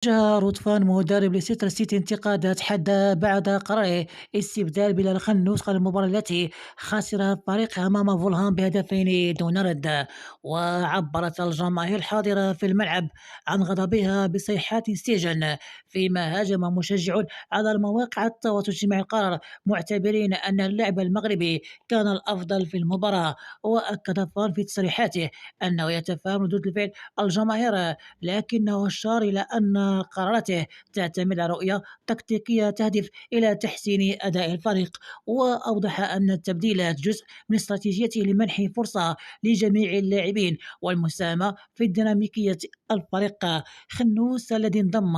واجه رضوان مدرب ليستر سيتي انتقادات حادة بعد قراره استبدال بلال خنوس المباراة التي خسر فريقها أمام فولهام بهدفين دون رد. وعبرت الجماهير الحاضرة في الملعب عن غضبها بصيحات سجن، فيما هاجم مشجعون على المواقع التواصل الاجتماعي القرار، معتبرين أن اللاعب المغربي كان الأفضل في المباراة. وأكد فان في تصريحاته أنه يتفهم ردود الفعل الجماهير، لكنه أشار إلى أن قراراته تعتمد على رؤية تكتيكية تهدف إلى تحسين أداء الفريق. وأوضح أن التبديلات جزء من استراتيجيته لمنح فرصة لجميع اللاعبين والمساهمة في ديناميكية الفريق. خنوس الذي انضم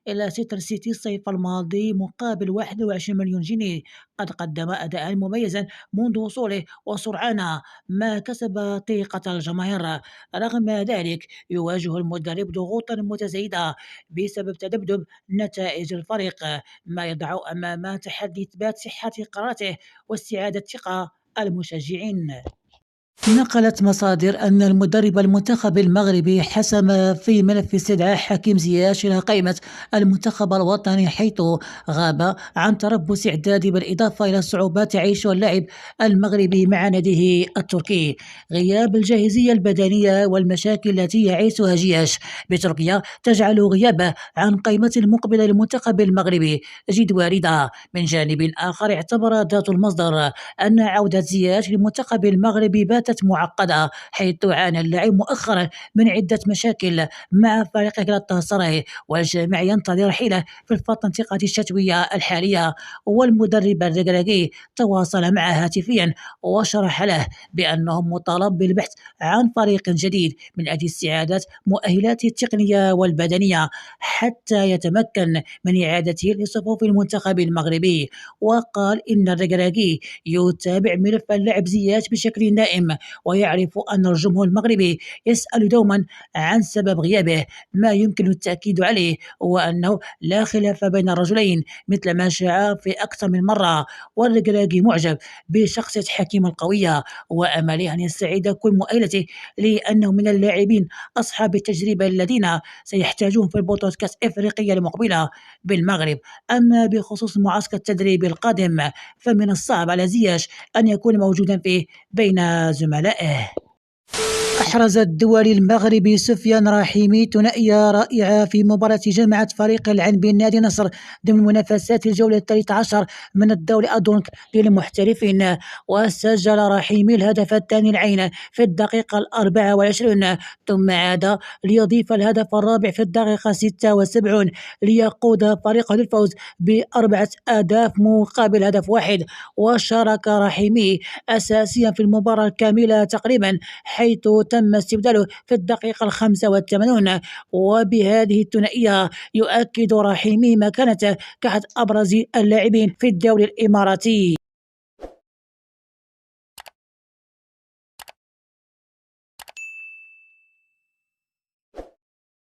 إلى ستر سيتي الصيف الماضي مقابل 21 مليون جنيه قد قدم أداء مميزا منذ وصوله، وسرعان ما كسب ثقة الجماهير. رغم ذلك يواجه المدرب ضغوطا متزايدة بسبب تذبذب نتائج الفريق، ما يضع أمام تحدي إثبات صحة قراراته واستعادة ثقة المشجعين. نقلت مصادر أن المدرب المنتخب المغربي حسم في ملف استدعاء حكيم زياش إلى قائمة المنتخب الوطني، حيث غاب عن تربص إعداد، بالإضافة إلى صعوبات يعيشها اللاعب المغربي مع ناديه التركي. غياب الجاهزية البدنية والمشاكل التي يعيشها زياش بتركيا تجعل غيابه عن قائمة المقبلة للمنتخب المغربي جد واردة. من جانب آخر اعتبر ذات المصدر أن عودة زياش للمنتخب المغربي باتت معقدة، حيث عانى اللاعب مؤخرا من عدة مشاكل مع فريق جلطاسراي، والجميع ينتظر رحيله في الفترة الانتقالية الشتوية الحالية. والمدرب الركراكي تواصل معه هاتفيا وشرح له بأنه مطالب بالبحث عن فريق جديد من أجل استعادة مؤهلاته التقنية والبدنية حتى يتمكن من إعادته لصفوف المنتخب المغربي. وقال إن الركراكي يتابع ملف اللاعب زياش بشكل دائم، ويعرف أن الجمهور المغربي يسأل دوما عن سبب غيابه. ما يمكن التأكيد عليه هو أنه لا خلاف بين الرجلين مثل ما شاع في أكثر من مرة، والركراكي معجب بشخصية حكيم القوية وأمله أن يستعيد كل مؤهلته، لأنه من اللاعبين أصحاب التجربة الذين سيحتاجون في البطولة كأس إفريقيا المقبلة بالمغرب. أما بخصوص معسكر التدريب القادم فمن الصعب على زياش أن يكون موجودا فيه بين زملائه. أحرز الدولي المغربي سفيان رحيمي ثنائية رائعة في مباراة جمعت فريق العين بالنادي النصر ضمن منافسات الجولة 13 من الدوري أدونك للمحترفين. وسجل رحيمي الهدف الثاني العين في الدقيقة 24، ثم عاد ليضيف الهدف الرابع في الدقيقة 76 ليقود فريقه للفوز بأربعة أهداف مقابل هدف واحد. وشارك رحيمي أساسيا في المباراة كاملة تقريبا، حيث تم استبداله في الدقيقة 85. وبهذه الثنائية يؤكد رحيمي مكانته كأحد أبرز اللاعبين في الدوري الإماراتي.